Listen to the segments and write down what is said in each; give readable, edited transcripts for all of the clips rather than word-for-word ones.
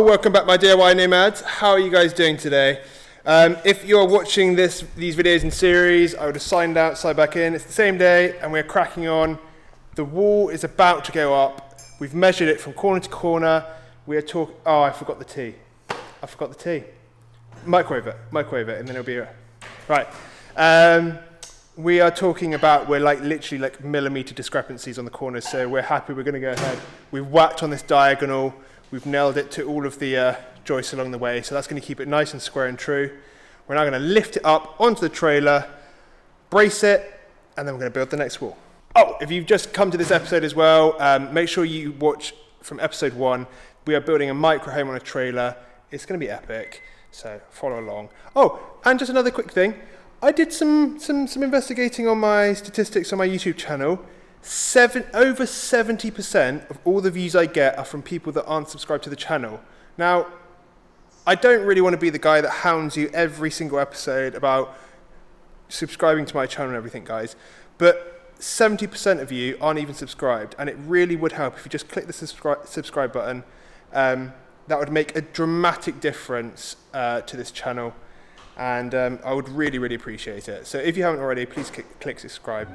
welcome back my DIY nomads. How are you guys doing today? If you're watching these videos in series, I would have signed out, signed back in. It's the same day and we're cracking on. The wall is about to go up. We've measured it from corner to corner. We are talking, oh, I forgot the tea. Microwave it and then it'll be right. We are talking about, we're literally like millimeter discrepancies on the corners, so we're happy. We're gonna go ahead. We've whacked on this diagonal. We've nailed it to all of the joists along the way, so that's going to keep it nice and square and true. We're now going to lift it up onto the trailer, brace it, and then we're going to build the next wall. Oh, if you've just come to this episode as well, make sure you watch from episode 1. We are building a micro home on a trailer. It's going to be epic, so follow along. Oh, and just another quick thing. I did some investigating on my statistics on my YouTube channel. Over 70% of all the views I get are from people that aren't subscribed to the channel. Now, I don't really want to be the guy that hounds you every single episode about subscribing to my channel and everything, guys, but 70% of you aren't even subscribed, and it really would help if you just click the subscribe button. That would make a dramatic difference to this channel, and I would really appreciate it. So if you haven't already, please click subscribe.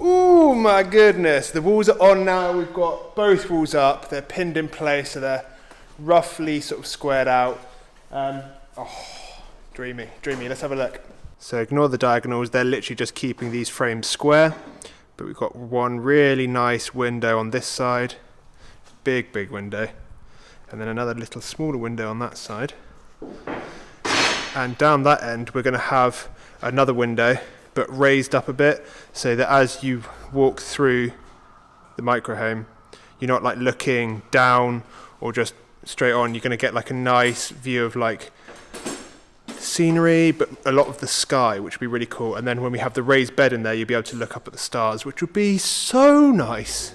Oh my goodness, the walls are on now. We've got both walls up. They're pinned in place, so they're roughly sort of squared out. Dreamy. Let's have a look. So ignore the diagonals. They're literally just keeping these frames square. But we've got one really nice window on this side. Big window. And then another little smaller window on that side. And down that end, we're going to have another window, but raised up a bit, so that as you walk through the micro home, you're not like looking down or just straight on. You're going to get like a nice view of like scenery, but a lot of the sky, which would be really cool. And then when we have the raised bed in there, you'll be able to look up at the stars, which would be so nice.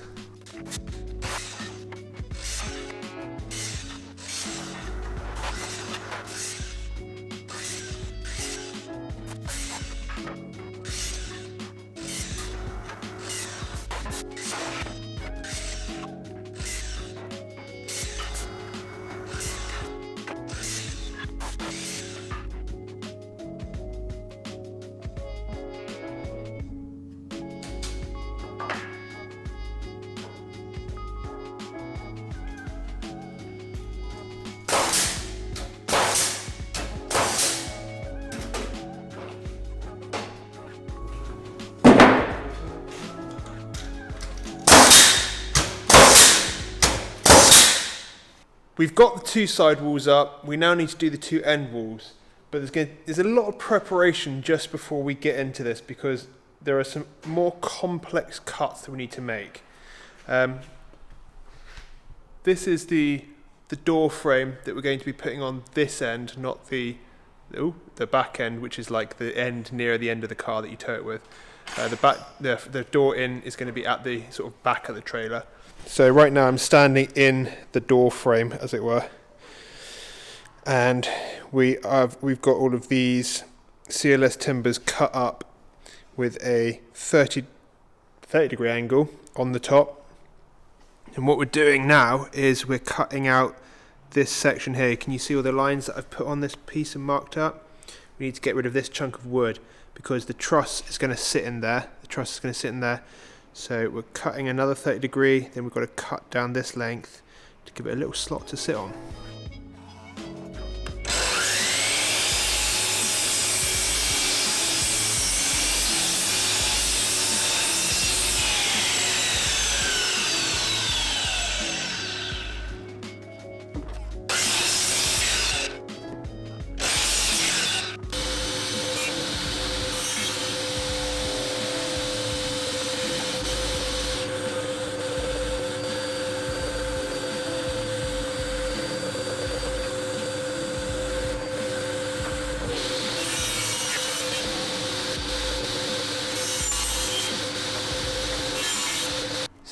We've got the two side walls up. We now need to do the two end walls. But there's a lot of preparation just before we get into this, because there are some more complex cuts that we need to make. This is the door frame that we're going to be putting on this end, not the back end, which is like the end near the end of the car that you tow it with. The door in is going to be at the sort of back of the trailer. So right now I'm standing in the door frame, as it were, and we've got all of these CLS timbers cut up with a 30 degree angle on the top. And what we're doing now is we're cutting out this section here. Can you see all the lines that I've put on this piece and marked up? We need to get rid of this chunk of wood because the truss is going to sit in there. So we're cutting another 30 degree, then we've got to cut down this length to give it a little slot to sit on.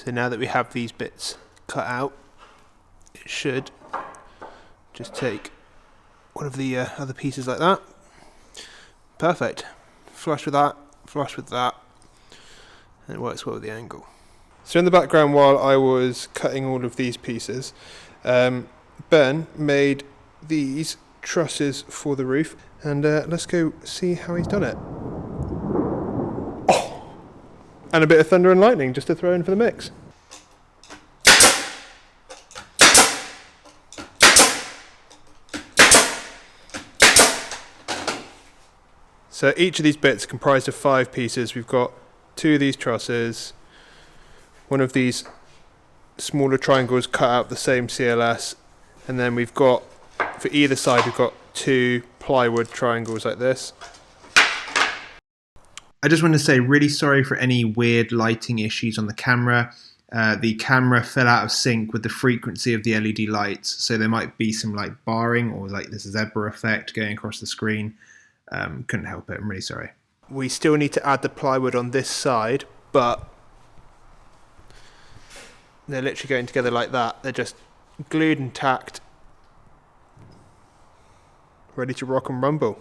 So now that we have these bits cut out, it should just take one of the other pieces like that. Perfect. Flush with that, and it works well with the angle. So in the background, while I was cutting all of these pieces, Ben made these trusses for the roof, and let's go see how he's done it. Oh! And a bit of thunder and lightning just to throw in for the mix. So each of these bits are comprised of 5 pieces. We've got 2 of these trusses, one of these smaller triangles cut out the same CLS, and then we've got, for either side, we've got 2 plywood triangles like this. I just want to say really sorry for any weird lighting issues on the camera. The camera fell out of sync with the frequency of the LED lights, so there might be some like barring or like this zebra effect going across the screen. Couldn't help it, I'm really sorry. We still need to add the plywood on this side, but they're literally going together like that. They're just glued and tacked, ready to rock and rumble.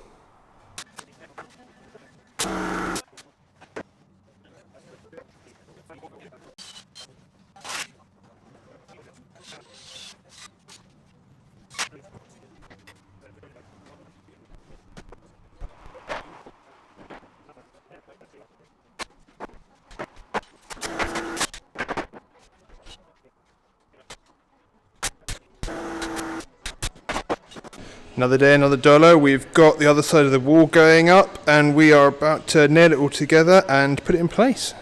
Another day, another dollar. We've got the other side of the wall going up, and we are about to nail it all together and put it in place.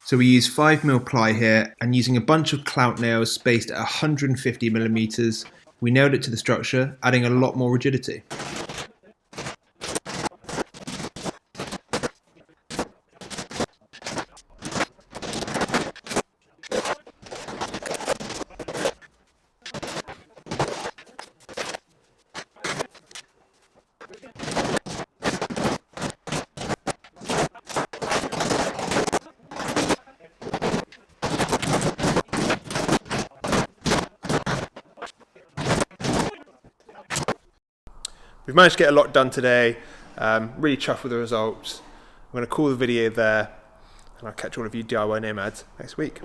So we use 5mm ply here, and using a bunch of clout nails spaced at 150mm, we nailed it to the structure, adding a lot more rigidity. We've managed to get a lot done today, really chuffed with the results. I'm going to call the video there, and I'll catch all of you DIY nomads next week.